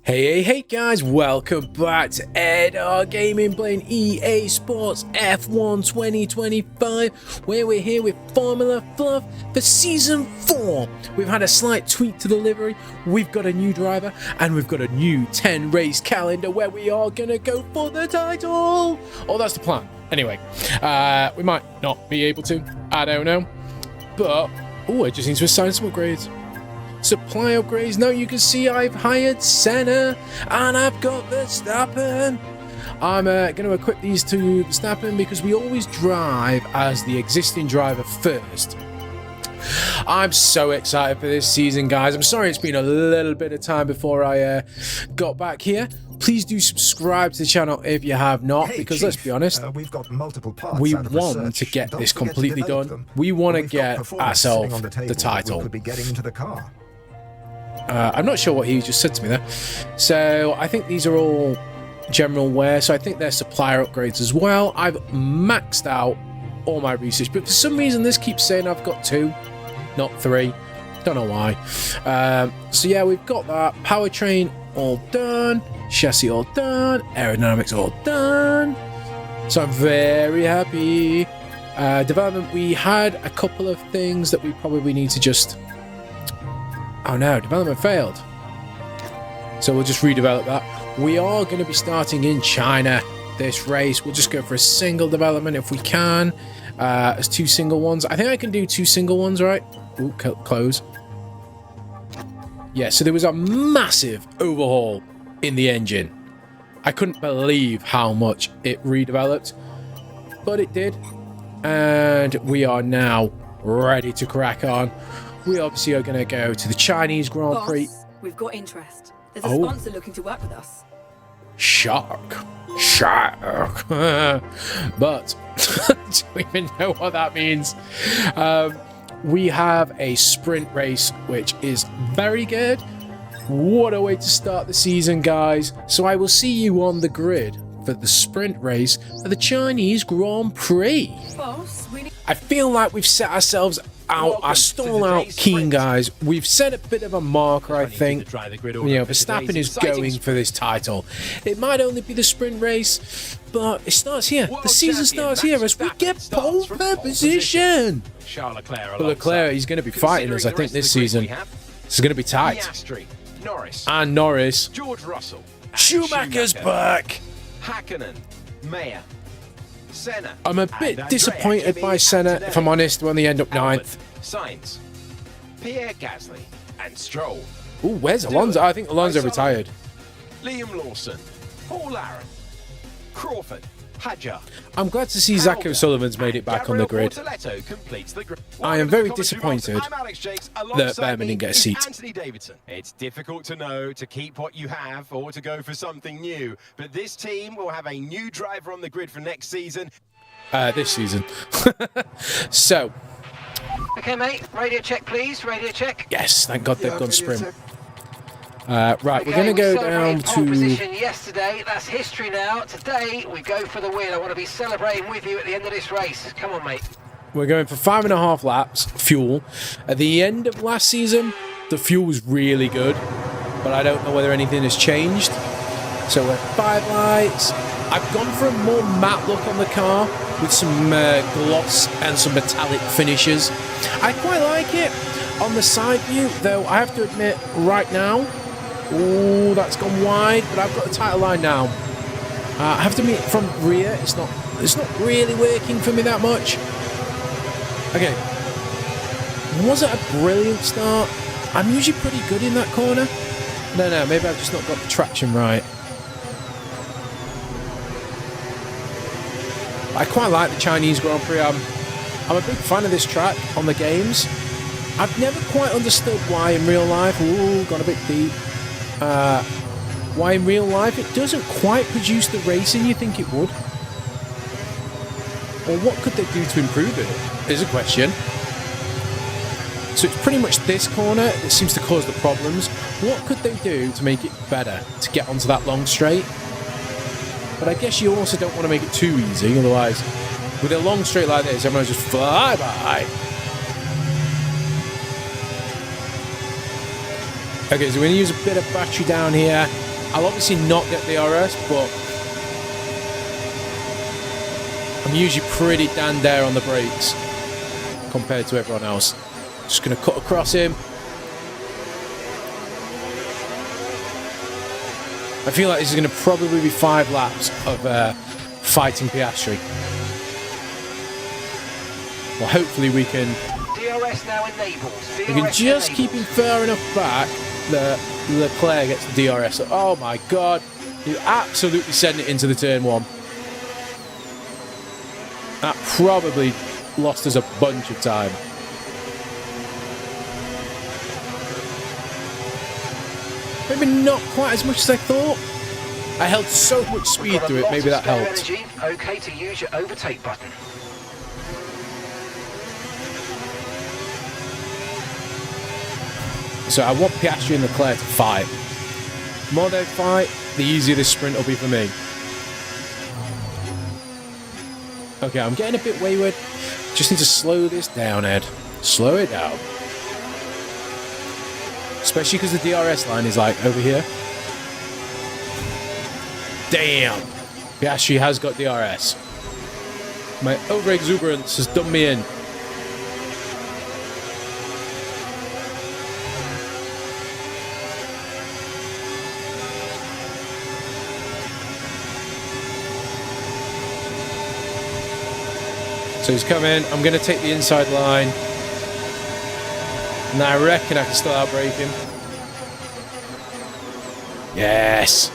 Hey guys, welcome back to EdR Gaming playing EA Sports F1 2025, where we're here with Formula Fluff for Season 4. We've had a slight tweak to the livery, we've got a new driver, and we've got a new 10 race calendar where we are going to go for the title. Oh, that's the plan. Anyway, we might not be able to, I don't know. But, oh, I just need to assign some upgrades. Supply upgrades. Now you can see I've hired Senna and I've got Verstappen. I'm going to equip these to Verstappen because we always drive as the existing driver first. I'm so excited for this season, guys. I'm sorry it's been a little bit of time before I got back here. Please do subscribe to the channel if you have not, because Chief, let's be honest, we've got multiple parts we want to get this completely done. We want to get ourselves the title. We could be getting into the car. I'm not sure what he just said to me there. So I think these are all general wear. So I think they're supplier upgrades as well. I've maxed out all my research, but for some reason this keeps saying I've got 2, not 3. Don't know why. So yeah, we've got that. Powertrain all done. Chassis all done. Aerodynamics all done. So I'm very happy. Development, we had a couple of things that we probably need to just... Oh no, development failed. So we'll just redevelop that. We are going to be starting in China this race. We'll just go for a single development if we can. As 2 single ones. I think I can do 2 single ones, right? Ooh, close. Yeah, so there was a massive overhaul in the engine. I couldn't believe how much it redeveloped, but it did. And we are now ready to crack on. We obviously are going to go to the Chinese Grand Prix. Boss, we've got interest. There's a sponsor looking to work with us. Shark. But do we even know what that means? We have a sprint race, which is very good. What a way to start the season, guys. So I will see you on the grid for the sprint race for the Chinese Grand Prix. Boss, I feel like we've set ourselves out, our stall out keen, guys. We've set a bit of a marker, I think. You know, Verstappen is going for this title. It might only be the sprint race, but it starts here. The season starts here as we get pole position. Leclerc, he's going to be fighting us, I think, this season. It's going to be tight. And Norris. George Russell. Schumacher's back. Hakkinen. Mayer. Senna. I'm a bit disappointed by Senna, if I'm honest, when they end up 9th. Sainz. Pierre Gasly and Stroll. Ooh, where's Alonso? I think Alonso retired. Liam Lawson. Paul Aaron. Crawford. Hadjar. I'm glad to see Zach O'Sullivan's made it back on the grid. I am very disappointed that Behrman didn't get a seat. It's difficult to know to keep what you have or to go for something new, but this team will have a new driver on the grid for next season. This season. So. Okay, mate. Radio check, please. Radio check. Yes, thank God they've gone sprint. Right, okay, we're going to go down to... position yesterday, that's history now. Today, we go for the win. I want to be celebrating with you at the end of this race. Come on, mate. We're going for 5.5 laps, fuel. At the end of last season, the fuel was really good, but I don't know whether anything has changed. So we're 5 lights. I've gone for a more matte look on the car with some gloss and some metallic finishes. I quite like it. On the side view, though, I have to admit, right now, ooh, that's gone wide, but I've got a tighter line now. I have to admit, from rear, it's not really working for me that much. Okay. Was it a brilliant start? I'm usually pretty good in that corner. No, maybe I've just not got the traction right. I quite like the Chinese Grand Prix. I'm a big fan of this track on the games. I've never quite understood why in real life, ooh, got a bit deep, why in real life it doesn't quite produce the racing you think it would. Or what could they do to improve it, is a question. So it's pretty much this corner that seems to cause the problems. What could they do to make it better, to get onto that long straight? But I guess you also don't want to make it too easy, otherwise, with a long straight like this, everyone just fly by. Okay, so we're going to use a bit of battery down here. I'll obviously not get DRS, but I'm usually pretty dandare on the brakes compared to everyone else. Just going to cut across him. I feel like this is going to probably be 5 laps of fighting Piastri. Well, hopefully we can... DRS now enabled. We can just keep him far enough back that Leclerc gets the DRS. Oh my god. You absolutely sent it into the turn 1. That probably lost us a bunch of time. Maybe not quite as much as I thought. I held so much speed to it, maybe that helped. Energy. Okay to use your overtake button. So I want Piastri and Leclerc to fight. The more they fight, the easier this sprint will be for me. Okay, I'm getting a bit wayward. Just need to slow this down, Ed. Slow it down. Especially because the DRS line is like over here. Damn! Piastri has got DRS. My over-exuberance has done me in. So he's coming. I'm going to take the inside line. And I reckon I can still outbrake him. Yes.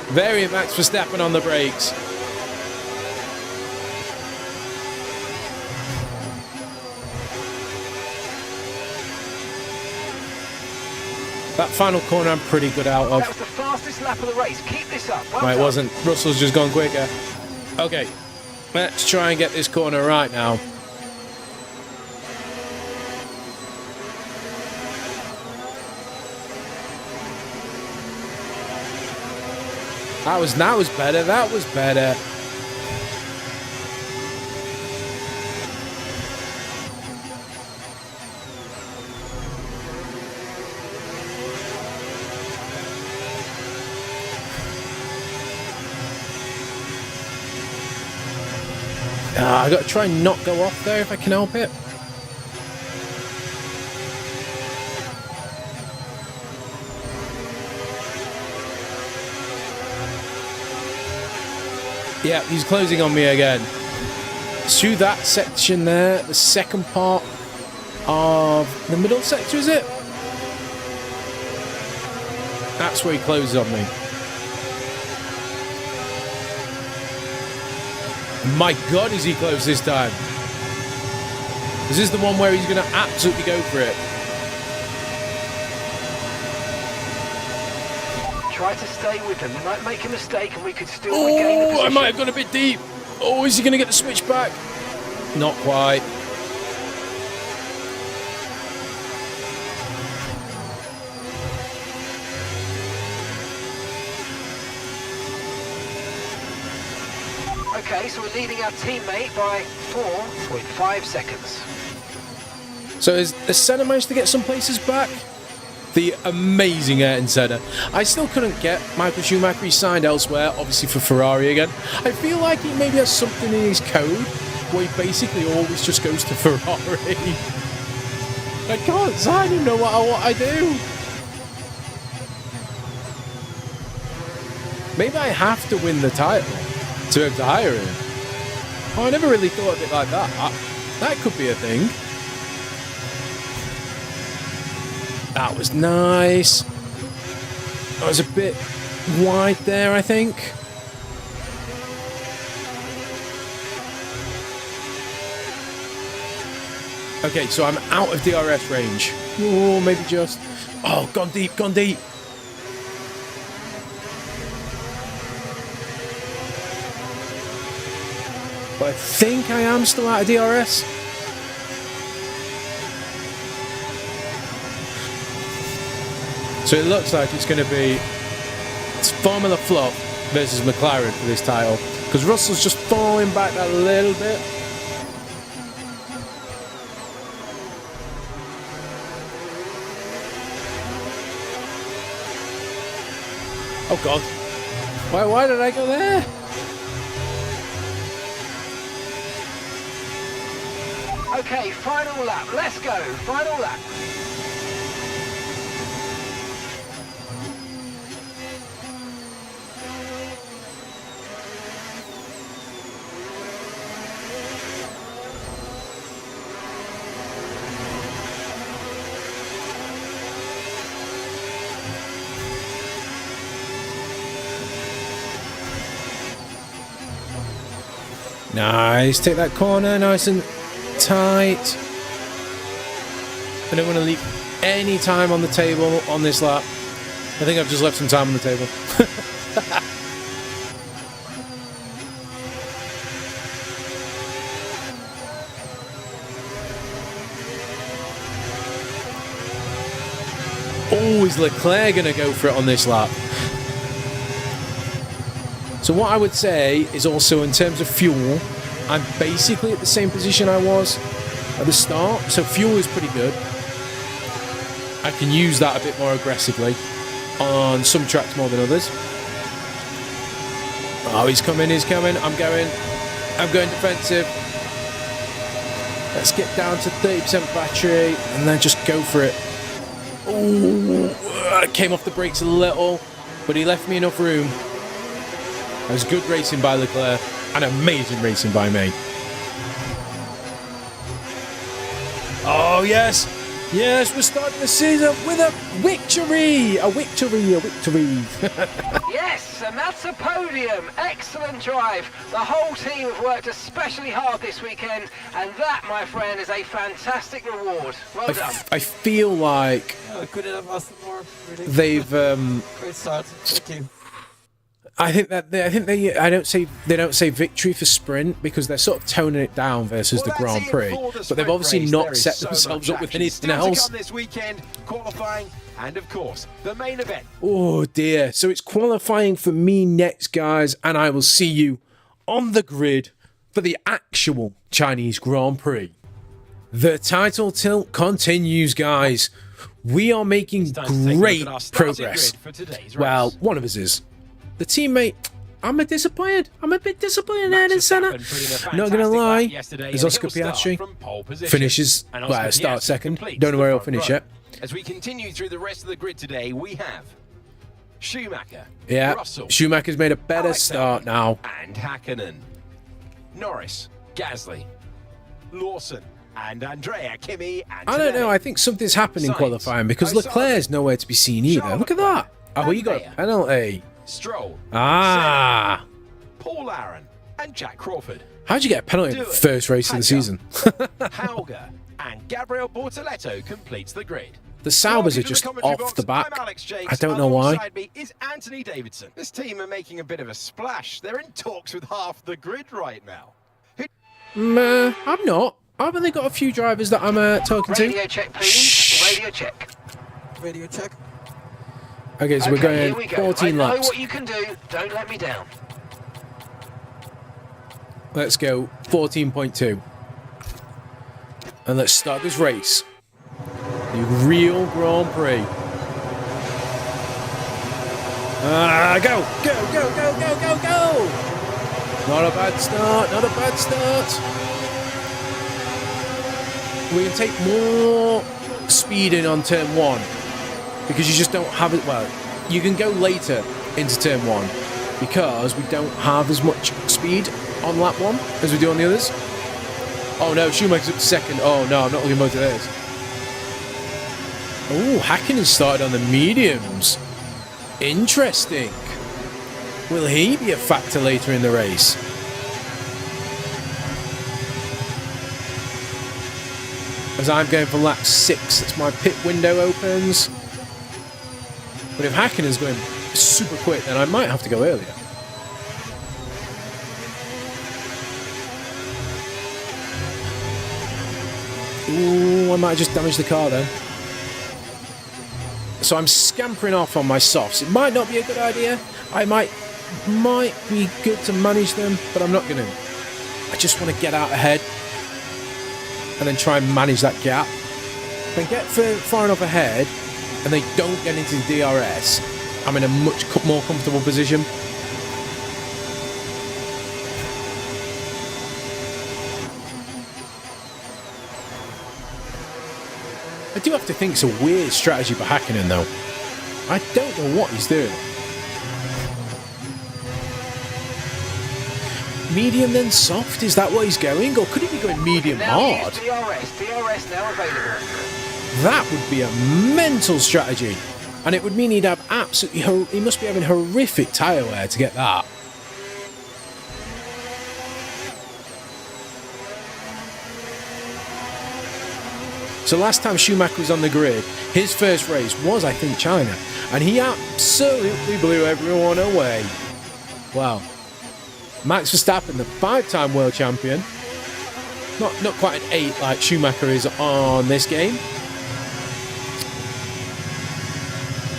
Very Max Verstappen on the brakes. That final corner I'm pretty good out of. That was the fastest lap of the race. Keep this up. Well No, it done. wasn't. Russell's just gone quicker. Okay. Let's try and get this corner right now. That was better. That was better. I got to try and not go off there if I can help it. Yeah, he's closing on me again. To that section there, the second part of the middle sector, is it? That's where he closes on me. My God, is he close this time? This is the one where he's going to absolutely go for it. Try to stay with him. You might make a mistake and we could still regain the Oh, position. I might have gone a bit deep. Oh, is he going to get the switch back? Not quite. Okay, so we're leading our teammate by 4.5 seconds. So has Senna managed to get some places back? The amazing Ayrton Senna. I still couldn't get Michael Schumacher. He signed elsewhere, obviously for Ferrari again. I feel like he maybe has something in his code where he basically always just goes to Ferrari. I can't sign him no matter what I do. Maybe I have to win the title to have to hire him. Oh, I never really thought of it like that. That could be a thing. That was nice. I was a bit wide there, I think. Okay, so I'm out of DRS range. Oh, maybe just... Oh, gone deep, gone deep. But I think I am still out of DRS. So it looks like it's going to be Formula Fluff versus McLaren for this title. Because Russell's just falling back that little bit. Oh God. Why did I go there? Okay, final lap. Let's go. Final lap. Nice. Take that corner nice and tight. I don't want to leave any time on the table on this lap. I think I've just left some time on the table. Oh, is Leclerc going to go for it on this lap? So what I would say is also in terms of fuel, I'm basically at the same position I was at the start. So fuel is pretty good. I can use that a bit more aggressively on some tracks more than others. Oh, he's coming, I'm going defensive. Let's get down to 30% battery and then just go for it. Oh, I came off the brakes a little, but he left me enough room. That was good racing by Leclerc and amazing racing by me. Oh, yes. Yes, we're starting the season with a victory. A victory. Yes, and that's a podium. Excellent drive. The whole team have worked especially hard this weekend, and that, my friend, is a fantastic reward. Well done. I feel like I couldn't have asked more. Really. they've Great start. Thank you. I think they don't say victory for sprint because they're sort of toning it down versus the Grand Prix, but they've obviously not set themselves up with anything else. This weekend, qualifying, and of course the main event. Oh dear! So it's qualifying for me next, guys, and I will see you on the grid for the actual Chinese Grand Prix. The title tilt continues, guys. We are making great progress. Well, one of us is. The teammate, I'm a bit disappointed, Ayrton Senna. Not gonna lie, as Oscar Piastri finishes, well, start second. Don't know where he'll finish yet. As we continue through the rest of the grid today, we have Schumacher, Yeah, Russell, Schumacher's made a better start now. and Hakkinen, Norris, Gasly, Lawson, and Andrea, Kimi, and I don't know, Tonelli. I think something's happened in Sainz, qualifying because Osaka, Leclerc's nowhere to be seen either. Look at that. Oh, he got a penalty. Stroll, Ah. Senna, Paul Aaron, and Jack Crawford. How'd you get a penalty in the first race of the season? Hauger and Gabriel Bortoletto completes the grid. The Saubers are just off the back. I don't know why. Alongside me is Anthony Davidson. This team are making a bit of a splash. They're in talks with half the grid right now. I'm not. I've only got a few drivers that I'm talking to. Radio check, please. Radio check. Radio check. Okay, so we're here going we go. 14 I know laps. what you can do. Don't let me down. Let's go 14.2. And let's start this race. The real Grand Prix. Go! Not a bad start. We can take more speed in on turn 1. Because you just don't have it. Well, you can go later into turn 1 because we don't have as much speed on lap 1 as we do on the others. Oh no, Schumacher's up to second. Oh no, I'm not looking forward to this. Oh, Hakkinen started on the mediums. Interesting. Will he be a factor later in the race? As I'm going for lap 6, that's my pit window opens. But if Hakkinen's going super quick, then I might have to go earlier. Ooh, I might just damage the car then. So I'm scampering off on my softs. It might not be a good idea. Might be good to manage them, but I'm not going to. I just want to get out ahead and then try and manage that gap. If I get far enough ahead and they don't get into the DRS, I'm in a much more comfortable position. I do have to think it's a weird strategy for Hakkinen though. I don't know what he's doing. Medium then soft, is that what he's going? Or could he be going medium hard? DRS now available. That would be a mental strategy. And it would mean he'd have absolutely... He must be having horrific tyre wear to get that. So last time Schumacher was on the grid, his first race was, I think, China. And he absolutely blew everyone away. Wow. Max Verstappen, the 5-time world champion. Not quite an 8 like Schumacher is on this game.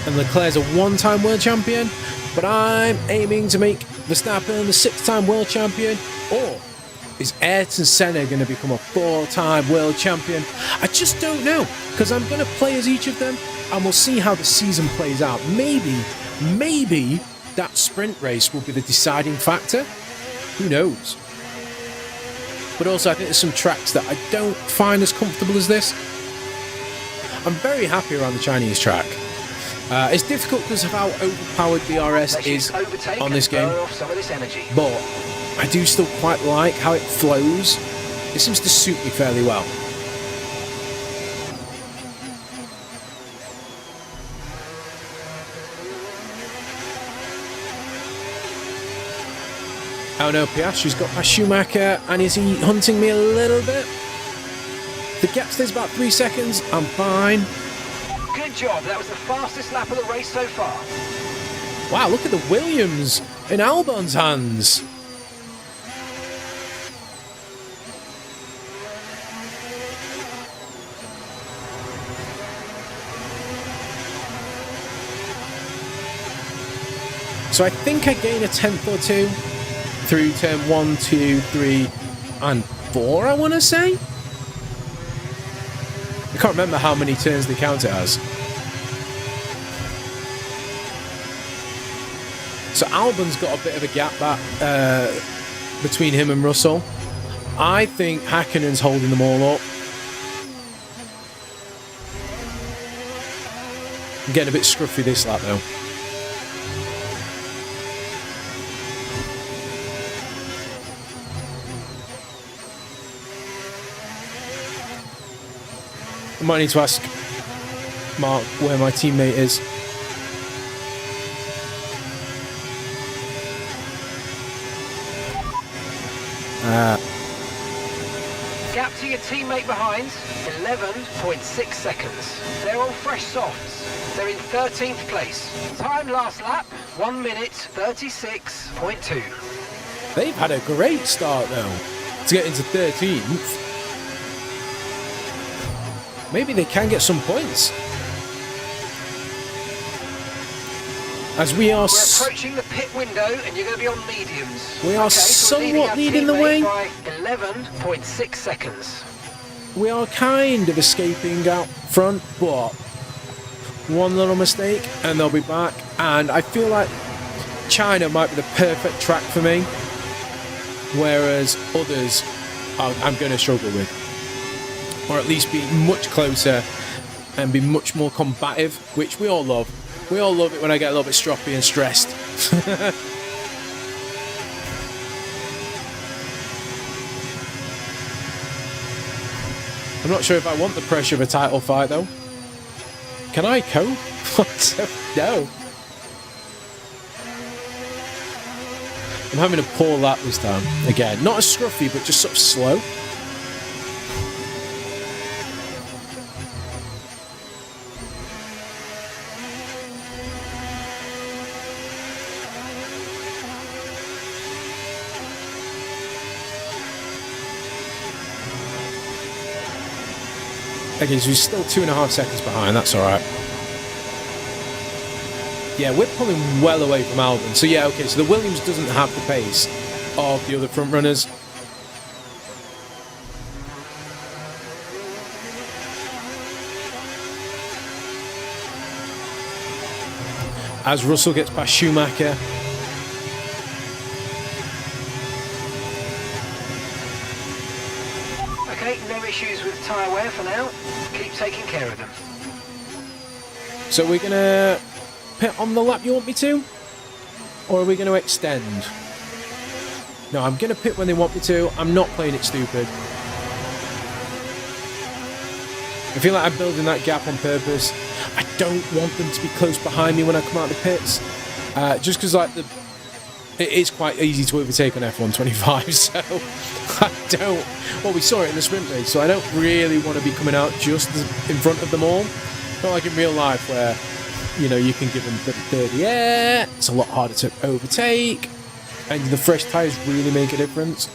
And Leclerc's a 1-time world champion. But I'm aiming to make Verstappen the 6-time world champion. Or is Ayrton Senna going to become a 4-time world champion? I just don't know. Because I'm going to play as each of them. And we'll see how the season plays out. Maybe that sprint race will be the deciding factor. Who knows? But also I think there's some tracks that I don't find as comfortable as this. I'm very happy around the Chinese track. It's difficult because of how overpowered DRS is on this game. But I do still quite like how it flows. It seems to suit me fairly well. Oh no, Piastri's got past Schumacher, and is he hunting me a little bit? The gap stays about 3 seconds, I'm fine. Good job, that was the fastest lap of the race so far. Wow, look at the Williams in Albon's hands. So I think I gain a 10th or 2 through turn 1, 2, 3, and 4, I want to say? I can't remember how many turns they count it as. So Albon's got a bit of a gap back between him and Russell. I think Hakkinen's holding them all up. I'm getting a bit scruffy this lap though. I might need to ask Mark where my teammate is. Gap to your teammate behind, 11.6 seconds. They're all fresh softs. They're in 13th place. Time last lap, 1 minute 36.2. They've had a great start though to get into 13th. Maybe they can get some points. As we are... We're approaching the pit window and you're going to be on mediums. We are somewhat leading the way. By 11.6 seconds. We are kind of escaping out front, but one little mistake and they'll be back. And I feel like China might be the perfect track for me, whereas others I'm going to struggle with. Or at least be much closer and be much more combative, which we all love. We all love it when I get a little bit stroppy and stressed. I'm not sure if I want the pressure of a title fight though. Can I cope? No. I'm having a poor lap this time. Again, not as scruffy, but just sort of slow. Okay, so he's still 2.5 seconds behind, that's alright. Yeah, we're pulling well away from Albon. So yeah, okay, so the Williams doesn't have the pace of the other front runners. as Russell gets past Schumacher. Okay, no issues with tyre wear for now. Keep taking care of them. So we're going to pit on the lap you want me to? Or are we going to extend? No, I'm going to pit when they want me to. I'm not playing it stupid. I feel like I'm building that gap on purpose. I don't want them to be close behind me when I come out of the pits. Just because like it is quite easy to overtake on F125, so I don't... Well, we saw it in the sprint race, so I don't really want to be coming out just in front of them all. Not like in real life where, you know, you can give them the air. It's a lot harder to overtake. And the fresh tyres really make a difference.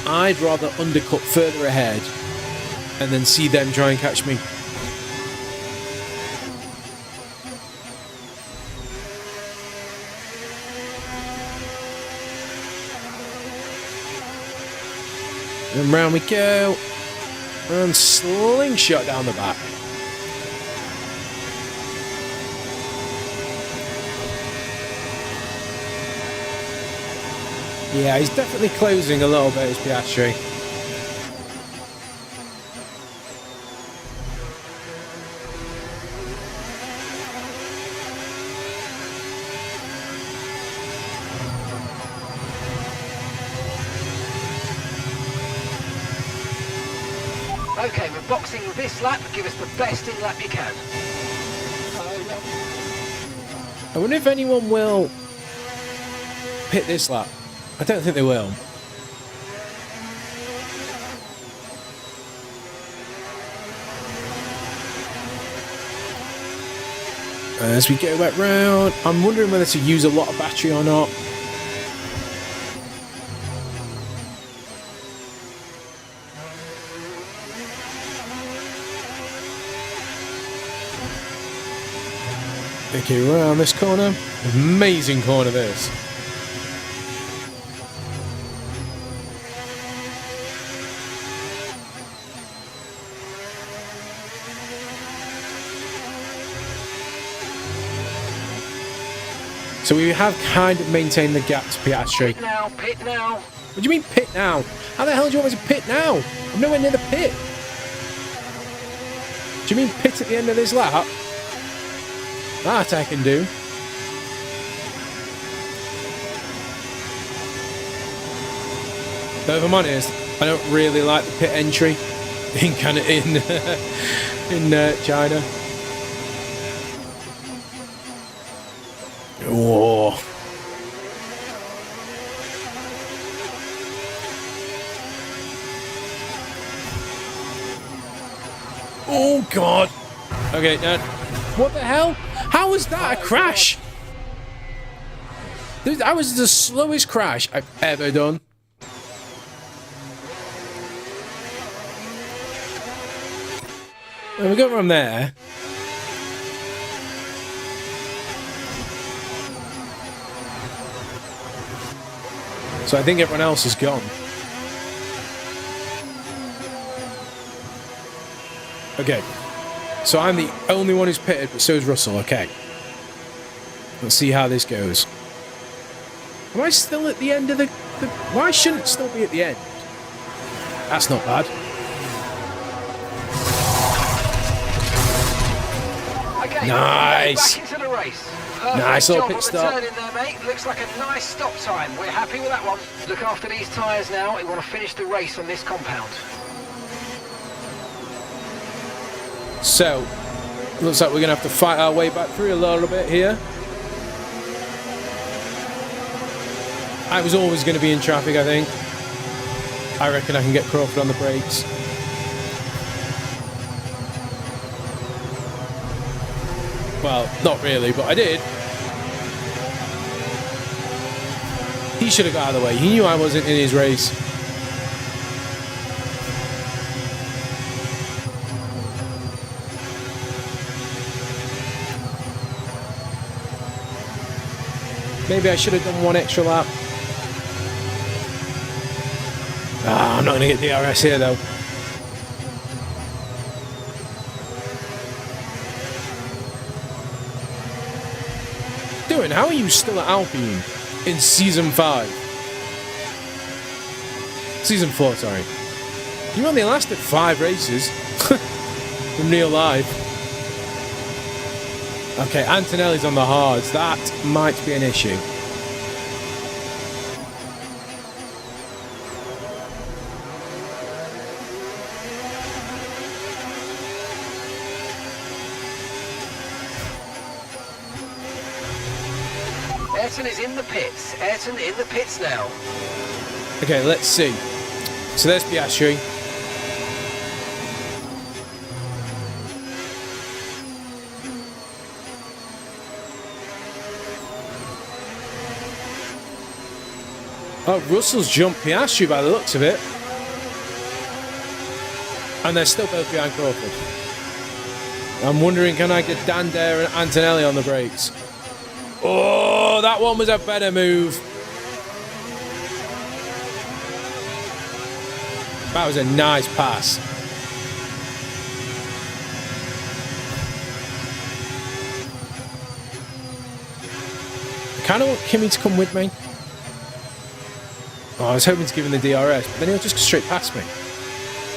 I'd rather undercut further ahead and then see them try and catch me. And round we go. And slingshot down the back. Yeah, he's definitely closing a little bit, his Piastri. Okay, we're boxing this lap. Give us the best in lap you can. I wonder if anyone will pit this lap. I don't think they will. As we go back round, I'm wondering whether to use a lot of battery or not. Okay, around this corner. Amazing corner this. So we have kind of maintained the gap to Piastri. Pit now, pit now. What do you mean pit now? How the hell do you want me to pit now? I'm nowhere near the pit. Do you mean pit at the end of this lap? That I can do. Though if I'm honest, I don't really like the pit entry in China. Oh. Oh God. Okay, now, what the hell? How was that a crash? That was the slowest crash I've ever done. And we go from there. So I think everyone else is gone. Okay. So I'm the only one who's pitted, but so is Russell. Okay. Let's see how this goes. Am I still at the end of the... Why shouldn't it still be at the end? That's not bad. Okay, Nice. back into the race. Perfect Nice little job pit at stop. returning there, mate. Looks like a nice stop time. We're happy with that one. Look after these tyres now. We want to finish the race on this compound. So, looks like we're going to have to fight our way back through a little bit here. I was always going to be in traffic, I think. I reckon I can get Crawford on the brakes. Well, not really, but I did. He should have got out of the way. He knew I wasn't in his race. Maybe I should have done one extra lap. Ah, I'm not going to get DRS here, though. doing? How are you still at Alpine in Season 5? Season 4, sorry. You only lasted 5 races in real life. Okay, Antonelli's on the hards. That might be an issue. Ayrton is in the pits. Ayrton in the pits now. Okay, let's see. So there's Piastri. Oh, Russell's jumped Piastri by the looks of it. And they're still both behind Crawford. I'm wondering, can I get Dan Dare and Antonelli on the brakes? Oh, that one was a better move. That was a nice pass. I kind of want Kimi to come with me. Oh, I was hoping to give him the DRS, but then he'll just go straight past me.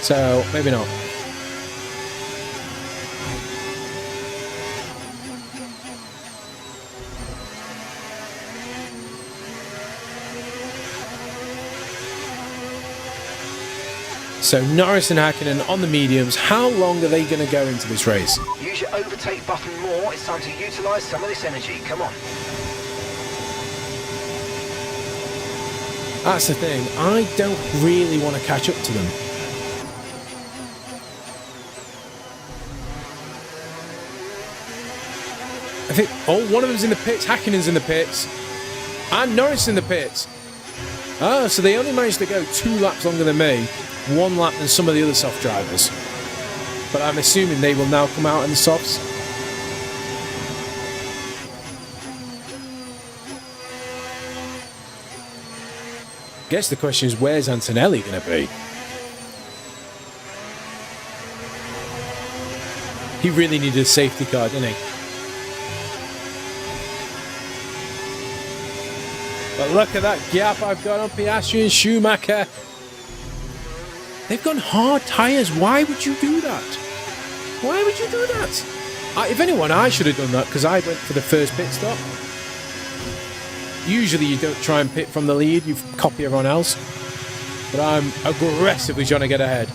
So, maybe not. So Norris and Hakkinen on the mediums. How long are they going to go into this race? Use your overtake button more. It's time to utilise some of this energy. Come on. That's the thing. I don't really want to catch up to them. I think, oh, one of them's in the pits. Hakkinen's in the pits. And Norris in the pits. Oh, so they only managed to go 2 laps longer than me. 1 lap than some of the other soft drivers. But I'm assuming they will now come out in the softs. Guess the question is, where's Antonelli going to be? He really needed a safety car, didn't he? But look at that gap I've got on Piastri and Schumacher. They've gone hard tyres. Why would you do that? Why would you do that? If anyone, I should have done that because I went for the first pit stop. Usually you don't try and pit from the lead, you copy everyone else. But I'm aggressively trying to get ahead.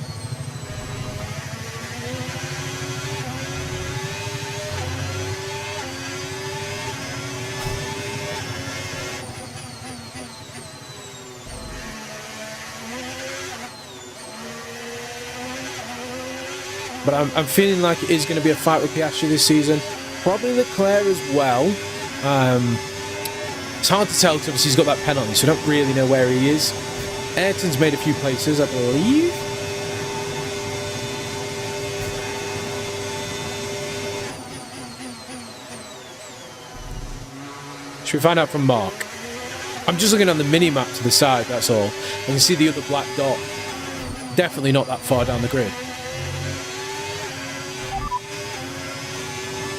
But I'm feeling like it is going to be a fight with Piastri this season. Probably Leclerc as well. It's hard to tell because obviously he's got that penalty, so I don't really know where he is. Ayrton's made a few places, I believe. Should we find out from Mark? I'm just looking on the mini-map to the side, that's all. I can see the other black dot. Definitely not that far down the grid.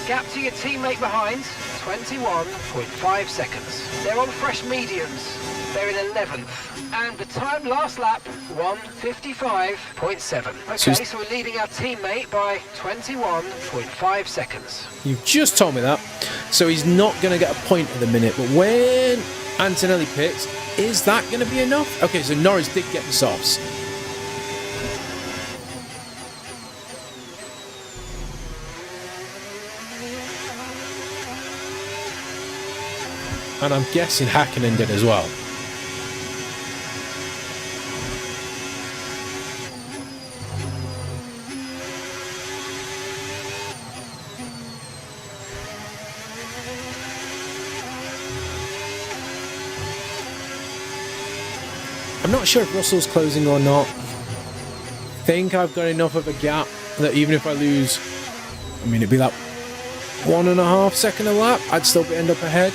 Gap to your teammate behind, 21.5 seconds. They're on fresh mediums. They're in 11th. And the time last lap, 1:55.7. Okay, so we're leading our teammate by 21.5 seconds. You've just told me that. So he's not going to get a point at the minute. But when Antonelli pits, is that going to be enough? Okay, so Norris did get the softs. And I'm guessing Hakkinen did as well. I'm not sure if Russell's closing or not. I think I've got enough of a gap that even if I lose, I mean, it'd be like 1.5 seconds a lap, I'd still end up ahead.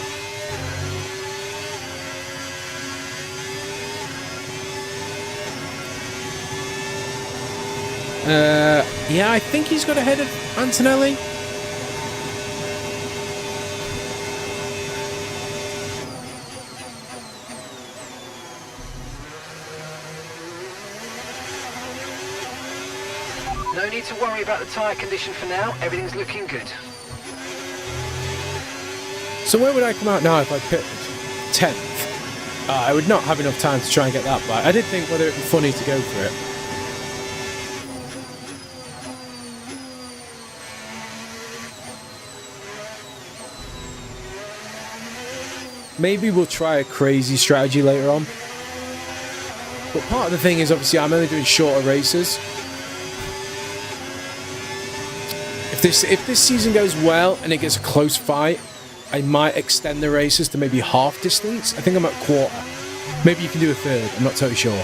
Yeah, I think he's got ahead of Antonelli. no need to worry about the tyre condition for now. Everything's looking good. So where would I come out now if I picked 10th? I would not have enough time to try and get that back. I did think whether it would be funny to go for it. Maybe we'll try a crazy strategy later on. But part of the thing is, obviously, I'm only doing shorter races. If this season goes well and it gets a close fight, I might extend the races to maybe half distance. I think I'm at quarter. Maybe you can do a third. I'm not totally sure.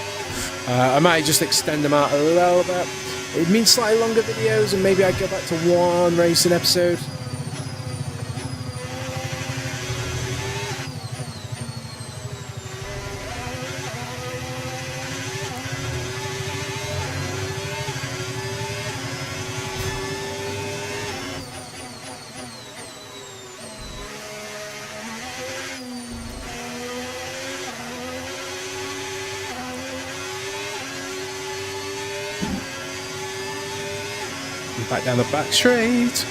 I might just extend them out a little bit. It means slightly longer videos, and maybe I go back to one racing episode. Back down the back straight.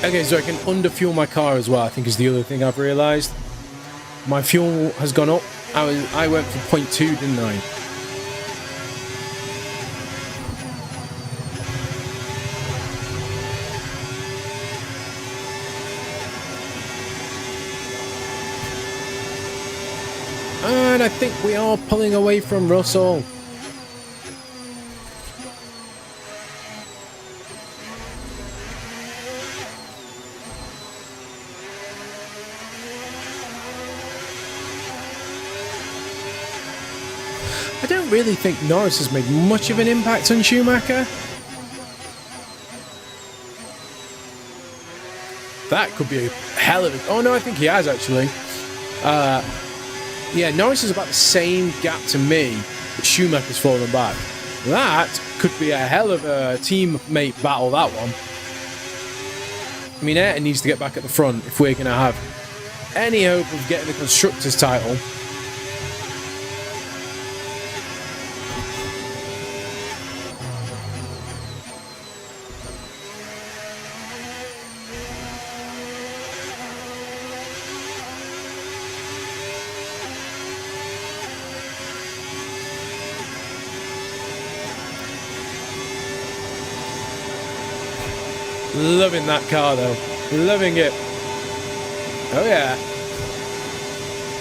Okay, so I can underfuel my car as well, I think is the other thing I've realised. My fuel has gone up. I went for 0.2, didn't I? And I think we are pulling away from Russell. I don't really think Norris has made much of an impact on Schumacher. That could be a hell of a... Oh no, I think he has actually. Yeah, Norris is about the same gap to me, but Schumacher's fallen back. That could be a hell of a teammate battle, that one. I mean, Ayrton needs to get back at the front if we're going to have any hope of getting the Constructors' title. Loving that car though, loving it. Oh yeah.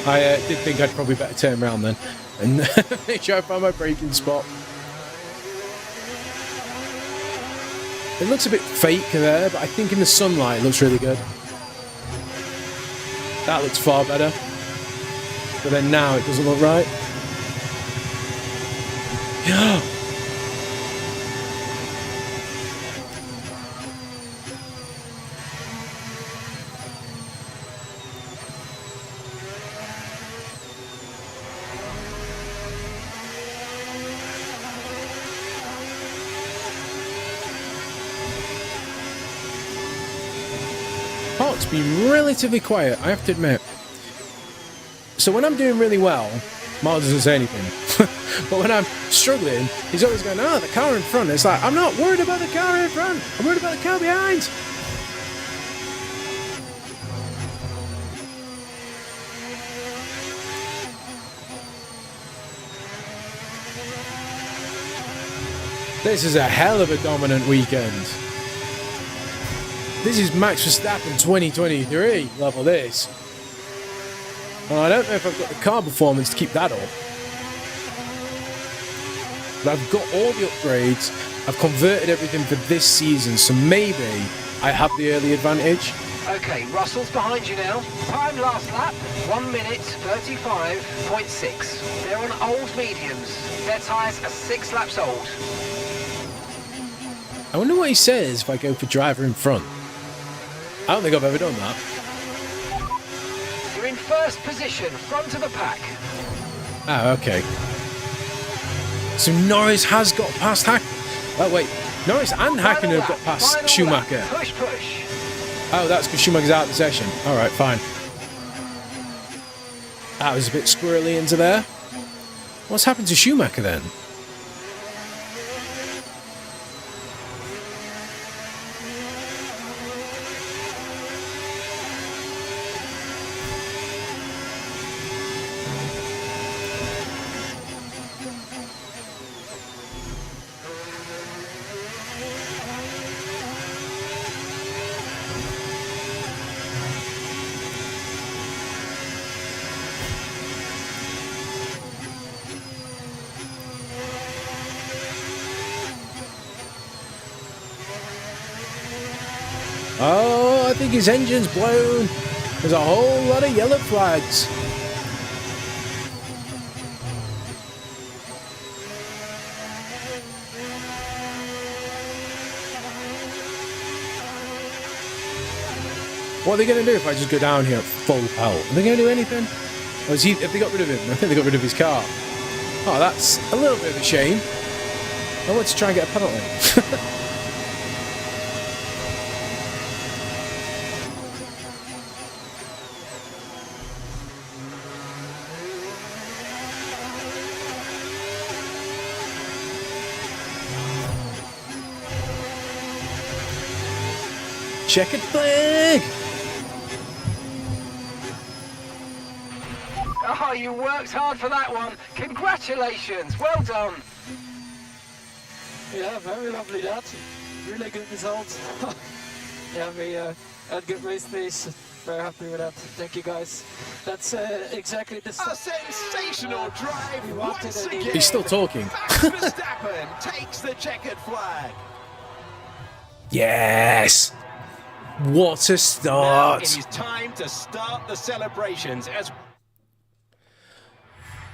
I did think I'd probably better turn around then and make sure I found my braking spot. It looks a bit fake there, but I think in the sunlight it looks really good. That looks far better. But then now it doesn't look right. Yeah. Park's been relatively quiet, I have to admit. So when I'm doing really well, Mark doesn't say anything. But when I'm struggling, he's always going, oh, the car in front. It's like, I'm not worried about the car in front. I'm worried about the car behind. This is a hell of a dominant weekend. This is Max Verstappen 2023 level this. And I don't know if I've got the car performance to keep that up. But I've got all the upgrades. I've converted everything for this season, so maybe I have the early advantage. Okay, Russell's behind you now. Time last lap, 1 minute 35.6. They're on old mediums. Their tyres are 6 laps old. I wonder what he says if I go for driver in front. I don't think I've ever done that. You're in first position, front of the pack. Oh, okay. So Norris has got past Hack. Oh, wait. Norris and Hakkinen have got past Schumacher. Push, push. Oh, that's because Schumacher's out of the session. All right, fine. That was a bit squirrely into there. What's happened to Schumacher then? Oh, I think his engine's blown. There's a whole lot of yellow flags. What are they going to do if I just go down here at full pelt? Are they going to do anything? Or is he, have they got rid of him? I think they got rid of his car. Oh, that's a little bit of a shame. I want to try and get a penalty. Checkered flag! Oh, you worked hard for that one. Congratulations. Well done. Yeah, very lovely that. Really good result. Yeah, we had good race pace. Very happy with that. Thank you guys. That's exactly the A sensational drive once again. He's still talking. Max Verstappen takes the checkered flag. Yes! What a Now start! it is time to start the celebrations as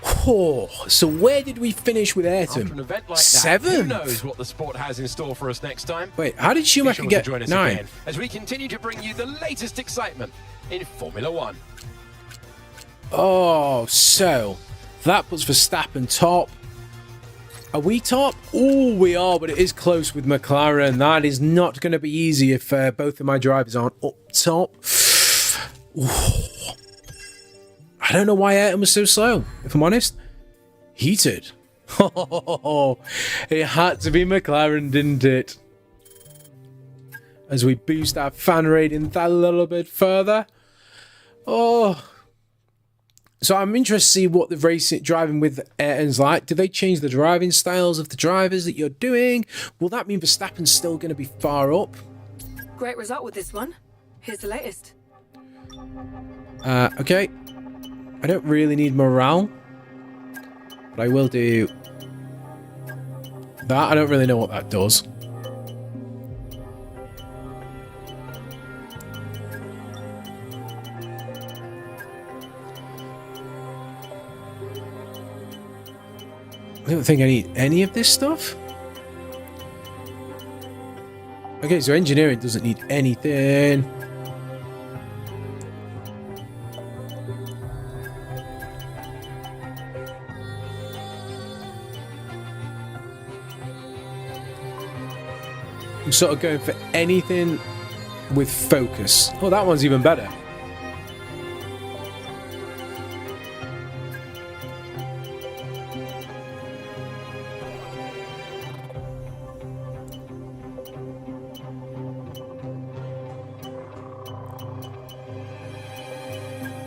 Oh, so where did we finish with after an Ayrton? event like that, who Seventh? knows what the sport has in store for us next time. Wait, how did Be Schumacher sure to get join us 9? again as we continue to bring you the latest excitement in Formula One. Oh, so that puts Verstappen top. Are we top? Oh, we are, but it is close with McLaren. That is not going to be easy if both of my drivers aren't up top. Ooh. I don't know why Ayrton was so slow, if I'm honest. Heated. It had to be McLaren, didn't it? As we boost our fan rating that a little bit further. Oh. So I'm interested to see what the racing driving with Ayrton's like. Do they change the driving styles of the drivers that you're doing? Will that mean Verstappen's still going to be far up? Great result with this one. Here's the latest. Okay. I don't really need morale. But I will do that. I don't really know what that does. I don't think I need any of this stuff. Okay, so engineering doesn't need anything. I'm sort of going for anything with focus. Oh, that one's even better.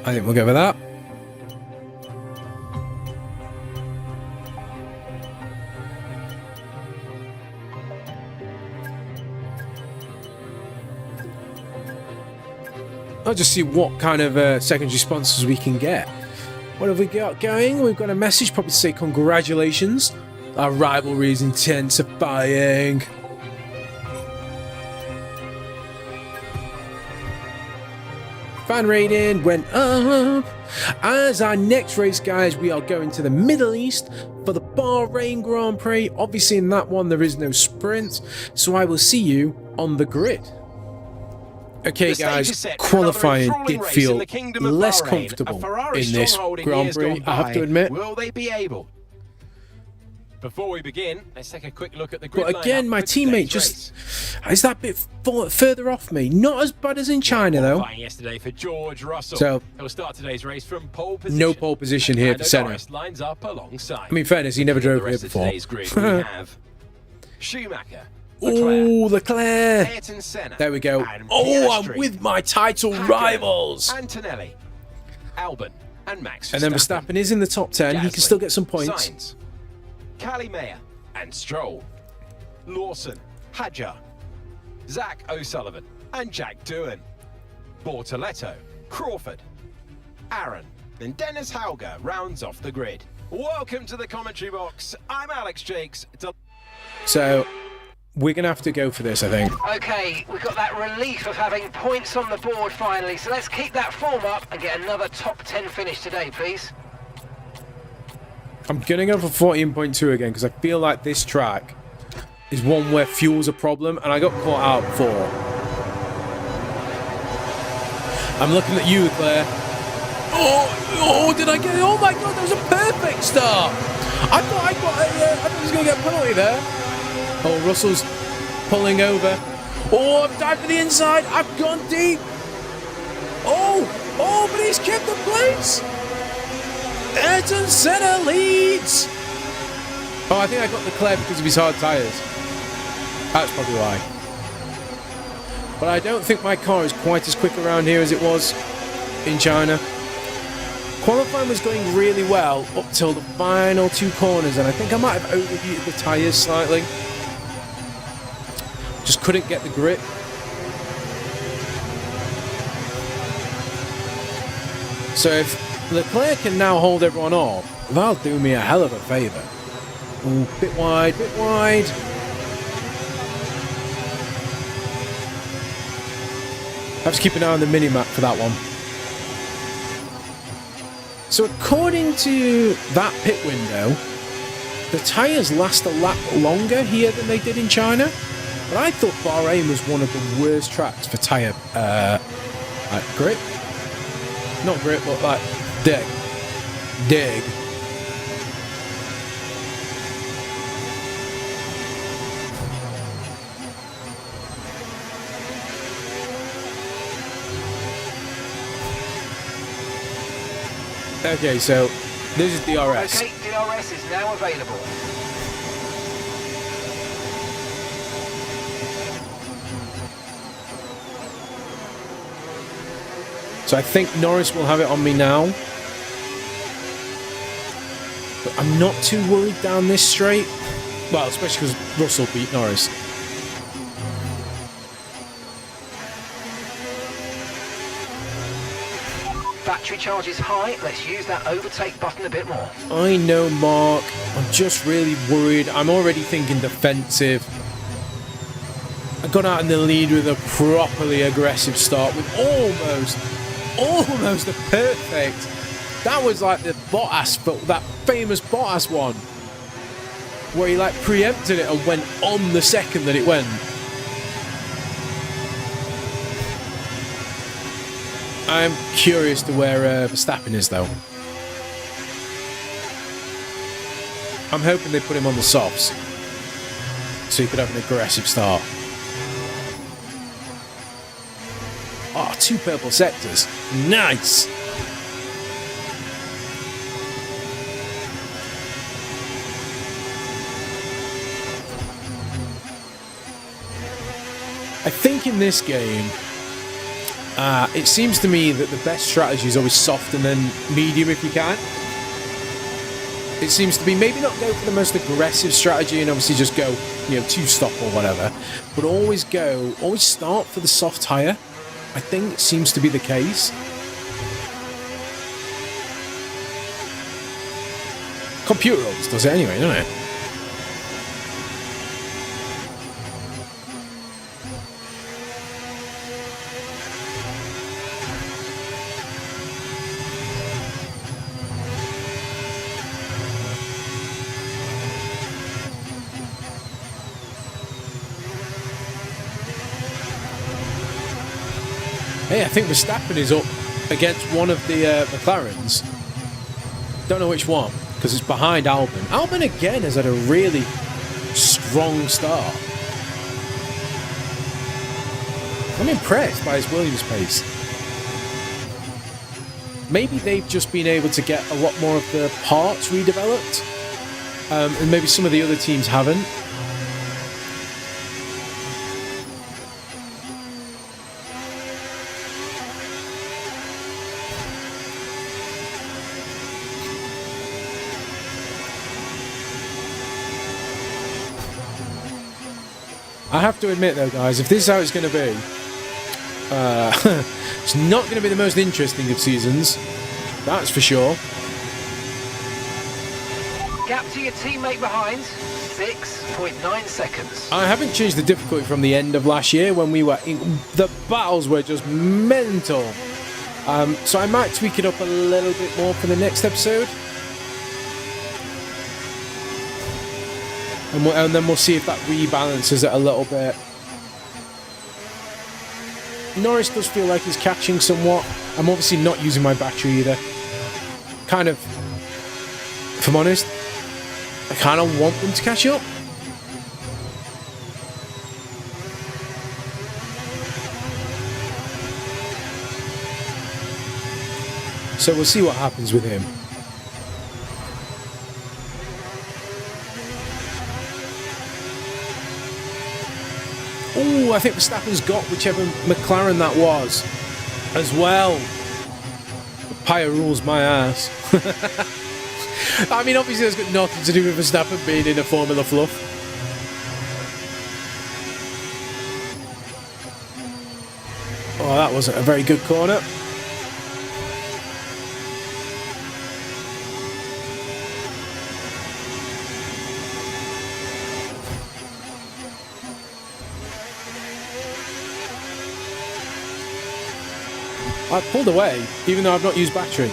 I think we'll go with that. I'll just see what kind of secondary sponsors we can get. What have we got going? We've got a message probably to say congratulations. Our rivalry is intensifying. Fan rating went up. As our next race, guys, we are going to the Middle East for the Bahrain Grand Prix. Obviously, in that one, there is no sprint, so I will see you on the grid. Okay, guys, qualifying did feel less comfortable in this Grand Prix, I have to admit. Will they be able? Before we begin, let's take a quick look at the grid. But again, lineup my for teammate today's just is that bit further off me. Not as bad as in China though. Qualifying yesterday for George Russell. So he'll start today's race from pole position. no pole position here for Senna. Norris lines up alongside. I mean, fairness, he never drove the here rest of before. today's grid, we have Schumacher, Oh, Leclerc. Ayrton Senna, There we go. and Oh, I'm Piastri, with my title Hakkinen, rivals. Antonelli, Albon, and Max And then Verstappen. Verstappen is in the top 10. He can Gasly, still get some points. Sainz, Calimere and Stroll, Lawson, Hadjar, Zach O'Sullivan and Jack Doohan, Bortoletto, Crawford, Aaron, and Dennis Hauger rounds off the grid. Welcome to the commentary box. I'm Alex Jakes. So we're going to have to go for this, I think. Okay, we've got that relief of having points on the board finally, so let's keep that form up and get another top 10 finish today, please. I'm going to go for 14.2 again because I feel like this track is one where fuel's a problem and I got caught out before. I'm looking at you, Leclerc. Oh, did I get it? Oh my god, that was a perfect start. I thought I thought I was going to get a penalty there. Oh, Russell's pulling over. Oh, I've dived for the inside. I've gone deep. Oh, but he's kept the place. Ayrton Senna leads. Oh, I think I got Leclerc because of his hard tyres. That's probably why. But I don't think my car is quite as quick around here as it was in China. Qualifying was going really well up till the final two corners, and I think I might have overheated the tyres slightly. Just couldn't get the grip. So if Leclerc can now hold everyone off, that'll do me a hell of a favour. Ooh, bit wide, bit wide. I have to keep an eye on the mini-map for that one. So according to that pit window, the tyres last a lap longer here than they did in China. But I thought Bahrain was one of the worst tracks for tyre like grip. Not grip, but like dig. Okay, so this is DRS. Okay, DRS is now available. So I think Norris will have it on me now. But I'm not too worried down this straight. Well, especially because Russell beat Norris. Battery charge is high. Let's use that overtake button a bit more. I know, Mark. I'm just really worried. I'm already thinking defensive. I got out in the lead with a properly aggressive start with almost a perfect. That was like the Bottas, but that famous Bottas one, where he like preempted it and went on the second that it went. I'm curious to where Verstappen is though. I'm hoping they put him on the softs so he could have an aggressive start. Oh, 2 purple sectors. Nice! I think in this game, it seems to me that the best strategy is always soft and then medium if you can. It seems to be maybe not go for the most aggressive strategy and obviously just go, two-stop or whatever, but always start for the soft tyre. I think it seems to be the case. Computer always does it anyway, doesn't it? Hey, I think Verstappen is up against one of the McLarens. Don't know which one. because it's behind Albon. Albon again has had a really strong start. I'm impressed by his Williams pace. Maybe they've just been able to get a lot more of the parts redeveloped, and maybe some of the other teams haven't. I have to admit though, guys, if this is how it's going to be, it's not going to be the most interesting of seasons, that's for sure. Gap to your teammate behind, 6.9 seconds. I haven't changed the difficulty from the end of last year when we were in, the battles were just mental. So I might tweak it up a little bit more for the next episode. And then we'll see if that rebalances it a little bit. Norris does feel like he's catching somewhat. I'm obviously not using my battery either. Kind of, if I'm honest, I kind of want them to catch up. So we'll see what happens with him. Oh, I think Verstappen's got whichever McLaren that was as well. Pyre rules my ass. I mean, obviously that's got nothing to do with Verstappen being in a Formula Fluff. Oh, that wasn't a very good corner. I pulled away, even though I've not used battery.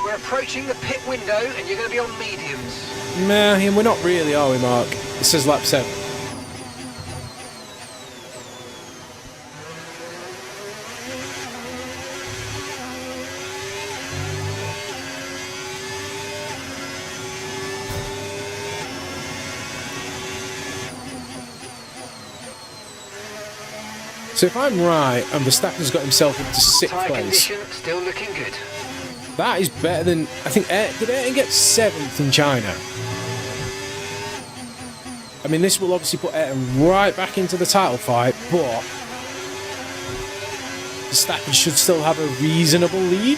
We're approaching the pit window and you're going to be on mediums. Nah, we're not really, are we, Mark? It says lap 7. So if I'm right, and Verstappen's got himself into 6th Tyre place, condition still looking good. that is better than, I think, did Ayrton get 7th in China? I mean, this will obviously put Ayrton right back into the title fight, but Verstappen should still have a reasonable lead,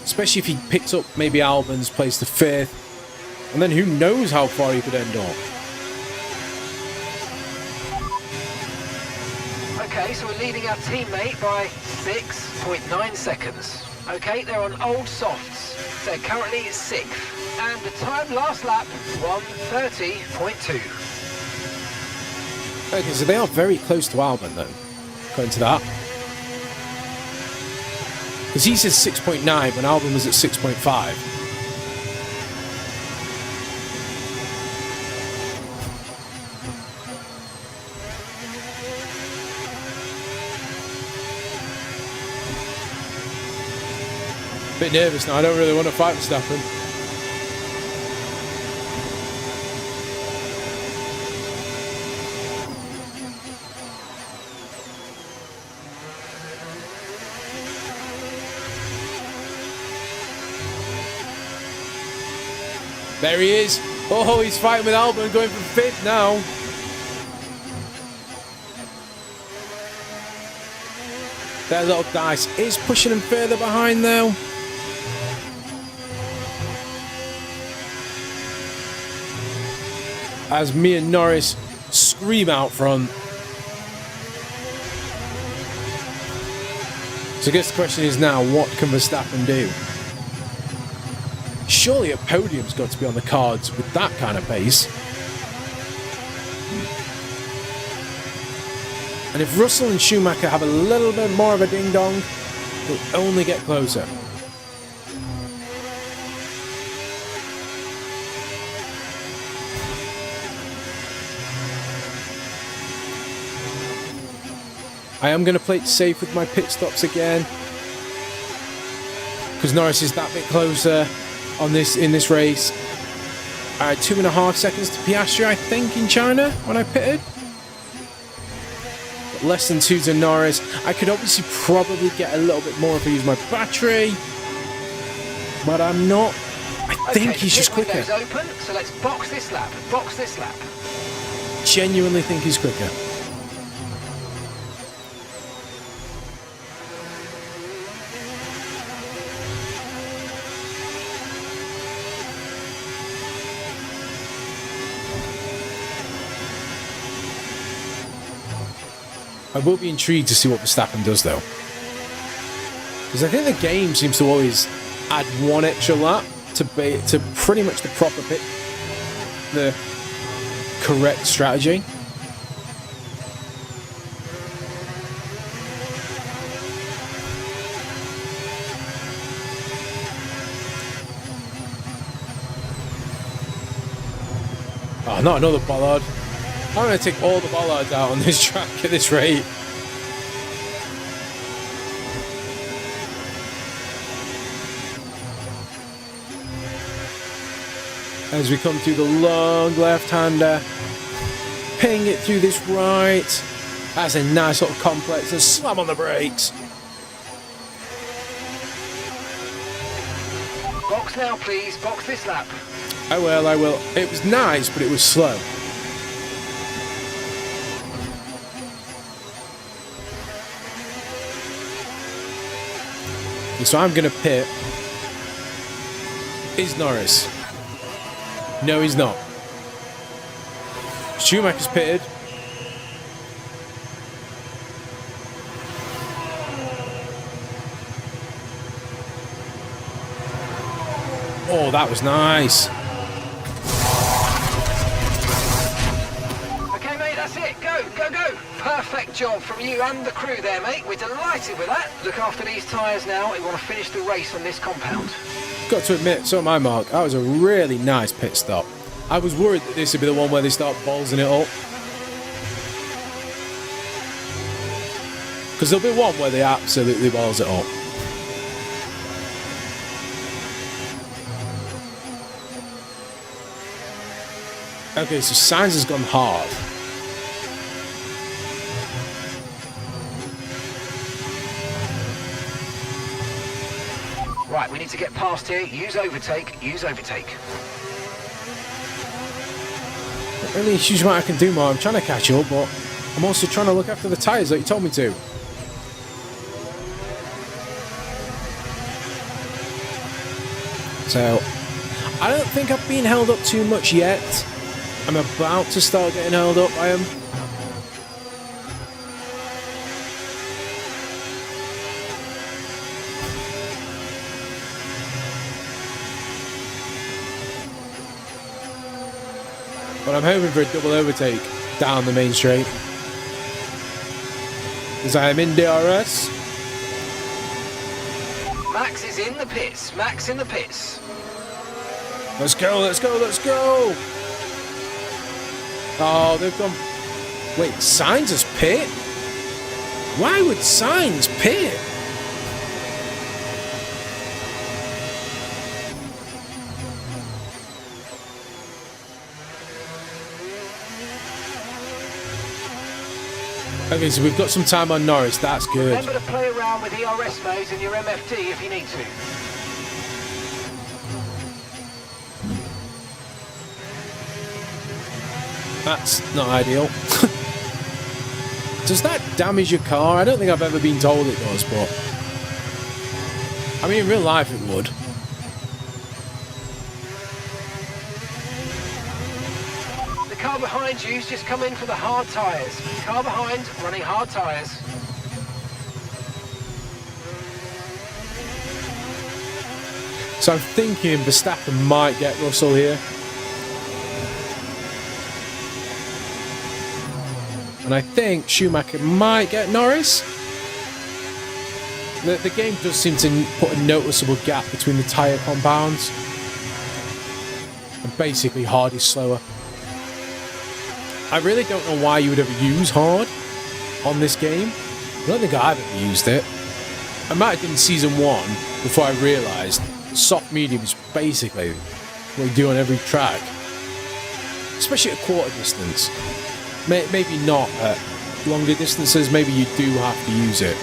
especially if he picks up maybe Albon's place to 5th, and then who knows how far he could end up. Okay, so we're leading our teammate by 6.9 seconds. Okay, they're on old softs. They're currently 6th. And the time last lap, 1:30.2. Okay, so they are very close to Albon then, according to that. Because he says 6.9 when Albon was at 6.5. Bit nervous now, I don't really want to fight Verstappen. There he is. Oh, he's fighting with Albon, going for 5th now. Their little dice is pushing him further behind though. As me and Norris scream out front. So I guess the question is now, what can Verstappen do? Surely a podium's got to be on the cards with that kind of pace. And if Russell and Schumacher have a little bit more of a ding-dong, they'll only get closer. I am going to play it safe with my pit stops again, because Norris is that bit closer. on this in this race. 2.5 seconds to Piastri, I think, in China when I pitted. But less than 2 to Norris. I could obviously probably get a little bit more if I use my battery, but I'm not. I think he's just quicker. Open, so let's box this lap. Box this lap. Genuinely think he's quicker. I will be intrigued to see what Verstappen does, though, because I think the game seems to always add 1 extra lap to pretty much the proper pit, the correct strategy. Oh, not another bollard. I'm going to take all the bollards out on this track at this rate. As we come through the long left-hander, ping it through this right. That's a nice little complex and slam on the brakes. Box now, please. Box this lap. I will. It was nice, but it was slow. So I'm going to pit. Is Norris? No, he's not. Schumacher's pitted. Oh, that was nice. Okay, mate, that's it. Go. Perfect job from you and the crew there, mate. We're delighted with that. Look after these tyres now. We want to finish the race on this compound. Got to admit, so am I, Mark. That was a really nice pit stop. I was worried that this would be the one where they start ballsing it up, because there'll be one where they absolutely balls it up. Okay, so Sainz has gone hard. Right, we need to get past here. Use overtake. Not really a huge amount I can do more. I'm trying to catch up, but I'm also trying to look after the tyres like you told me to. So, I don't think I've been held up too much yet. I'm about to start getting held up by him. But I'm hoping for a double overtake down the main straight, because I am in DRS. Max is in the pits. Max in the pits. Let's go. Oh, they've gone. Wait, Sainz has pit? Why would Sainz pit? Okay, so we've got some time on Norris. That's good. Remember to play around with ERS modes and your MFD if you need to. That's not ideal. Does that damage your car? I don't think I've ever been told it does, but I mean, in real life it would. The car behind you's just come in for the hard tyres. Car behind, running hard tyres. So I'm thinking Verstappen might get Russell here. And I think Schumacher might get Norris. The game does seem to put a noticeable gap between the tyre compounds. And basically hard is slower. I really don't know why you would ever use hard on this game. I don't think I've ever used it. I might have done season 1 before I realised soft mediums, basically, what you do on every track. Especially at quarter distance. Maybe not at longer distances, maybe you do have to use it.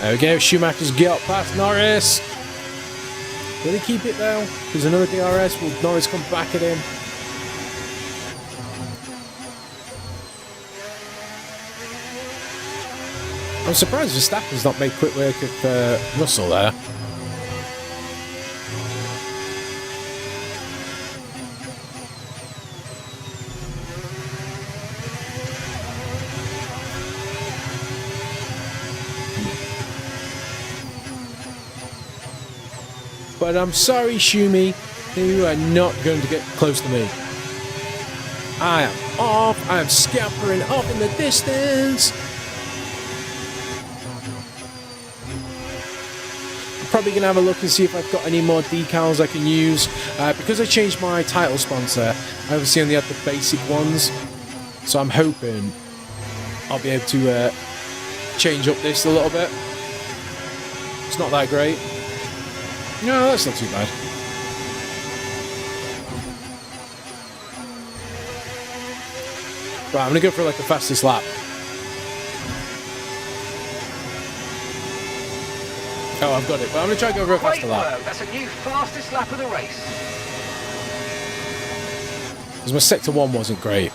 There we go, Schumacher's got past Norris. Will he keep it though? There's another DRS, will Norris come back at him? I'm surprised Verstappen's not made quick work of Russell there. But I'm sorry, Schumi, you are not going to get close to me. I am off. I am scampering off in the distance. Probably gonna have a look and see if I've got any more decals I can use because I changed my title sponsor. I obviously only had the basic ones, so I'm hoping I'll be able to change up this a little bit. It's not that great. No, that's not too bad. Right, I'm gonna go for like the fastest lap. Oh, I've got it, but I'm going to try and go for a faster lap. That's a new fastest lap of the race. Because my sector 1 wasn't great.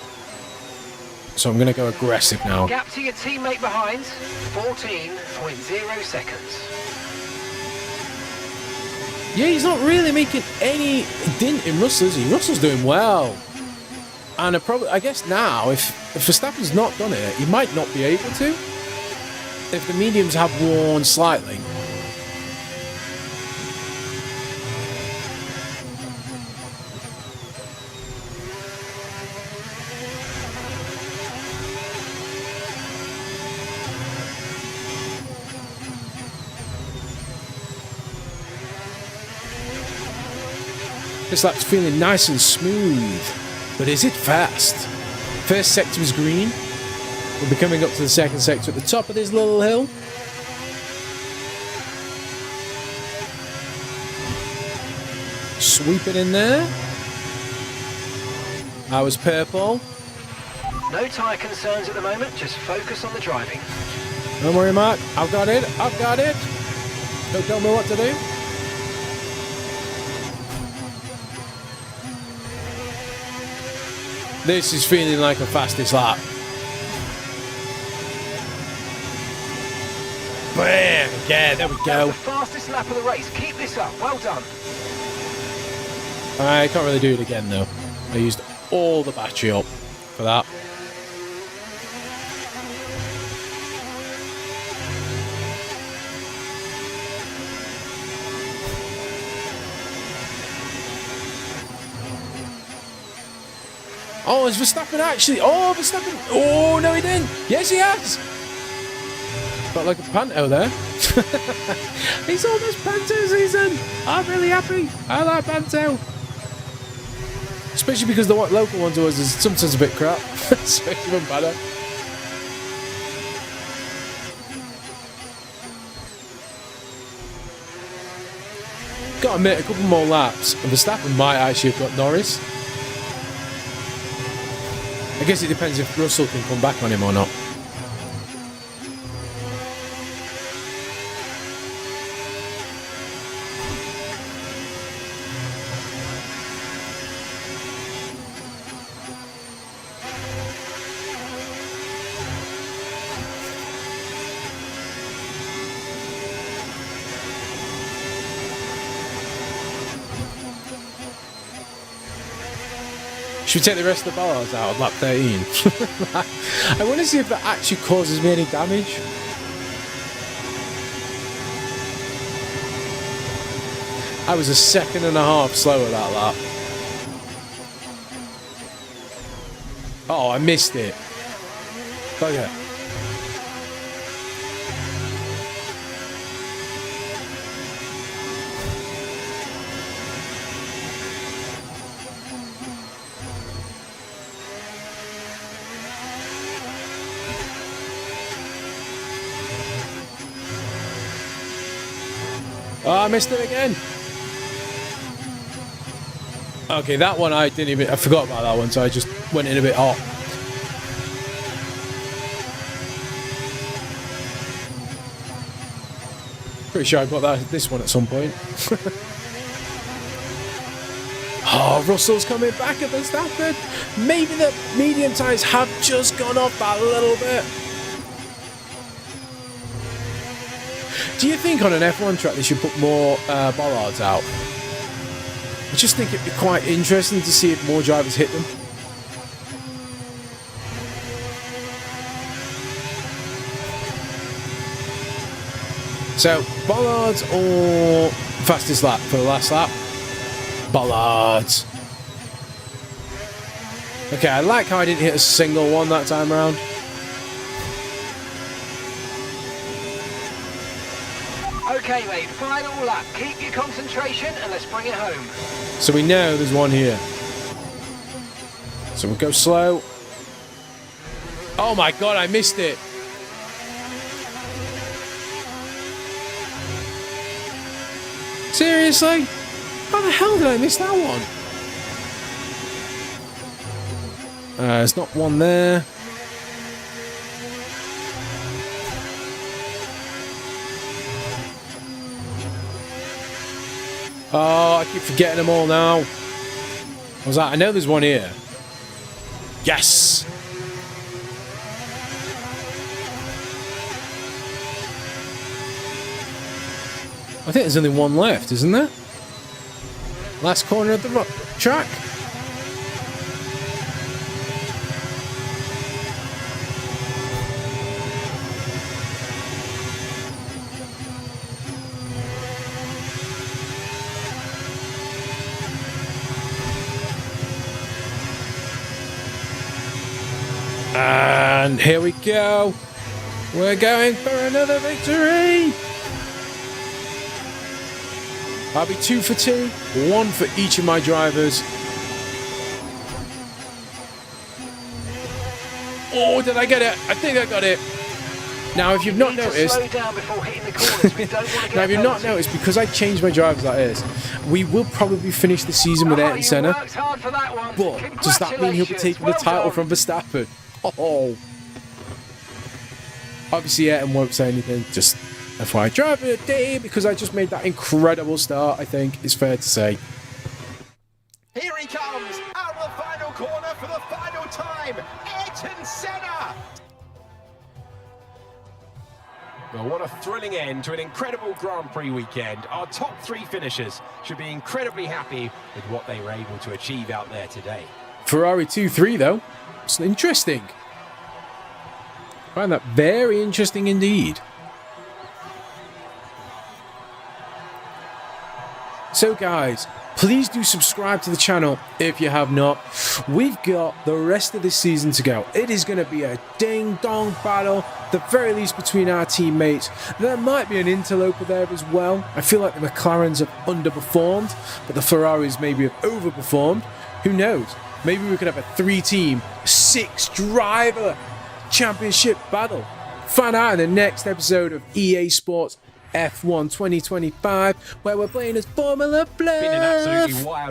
So I'm going to go aggressive now. Gap to your teammate behind, 14.0 seconds. Yeah, he's not really making any dint in Russell, is he? Russell's doing well. And I guess now, if Verstappen's not done it, he might not be able to. If the mediums have worn slightly. This lap's feeling nice and smooth, but is it fast? First sector is green. We'll be coming up to the second sector at the top of this little hill. Sweep it in there. I was purple. No tyre concerns at the moment, just focus on the driving. Don't worry, Mark. I've got it. I've got it. Don't tell me what to do. This is feeling like a fastest lap. Bam! Yeah, there we go. The fastest lap of the race. Keep this up. Well done. I can't really do it again though. I used all the battery up for that. Oh, is Verstappen actually? Oh, Verstappen! Oh, no, he didn't. Yes, he has. Got like a panto there. He's almost panto season. I'm really happy. I like panto. Especially because the local one to us is sometimes a bit crap. So it's even better. Got to admit, a couple more laps, and Verstappen might actually have got Norris. I guess it depends if Russell can come back on him or not. Should we take the rest of the bars out on lap 13? I want to see if that actually causes me any damage. I was a second and a half slower that lap. Oh, I missed it. Okay. Oh, I missed it again. Okay, that one I forgot about that one, so I just went in a bit hot. Pretty sure I got this one at some point. Oh, Russell's coming back at Verstappen. Maybe the medium tyres have just gone off that little bit. Do you think on an F1 track they should put more bollards out? I just think it'd be quite interesting to see if more drivers hit them. So, bollards or fastest lap for the last lap? Bollards. Okay, I like how I didn't hit a single one that time around. Okay, mate, final lap. Keep your concentration and let's bring it home. So we know there's one here. So we'll go slow. Oh my god, I missed it. Seriously? How the hell did I miss that one? There's not one there. Oh, I keep forgetting them all now. What was that? I know there's one here. Yes! I think there's only one left, isn't there? Last corner of the track. And here we go. We're going for another victory. I'll be 2 for 2, 1 for each of my drivers. Oh, did I get it? I think I got it. Now, if you've not noticed, because I changed my drivers like this, we will probably finish the season with Ayrton Senna. But does that mean he'll be taking the title from Verstappen? Oh. Obviously, Ayrton won't say anything. Just FYI, driver of the day, because I just made that incredible start, I think it's fair to say. Here he comes, out of the final corner for the final time, Ayrton Senna! Well, what a thrilling end to an incredible Grand Prix weekend. Our top 3 finishers should be incredibly happy with what they were able to achieve out there today. Ferrari 2-3 though, it's interesting. I find that very interesting indeed. So guys, please do subscribe to the channel if you have not. We've got the rest of this season to go. It is going to be a ding-dong battle, the very least between our teammates. There might be an interloper there as well. I feel like the McLarens have underperformed, but the Ferraris maybe have overperformed. Who knows? Maybe we could have a 3-team, 6-driver championship battle. Find out in the next episode of EA Sports F1 2025, where we're playing as Formula Fluff. Been an absolutely wild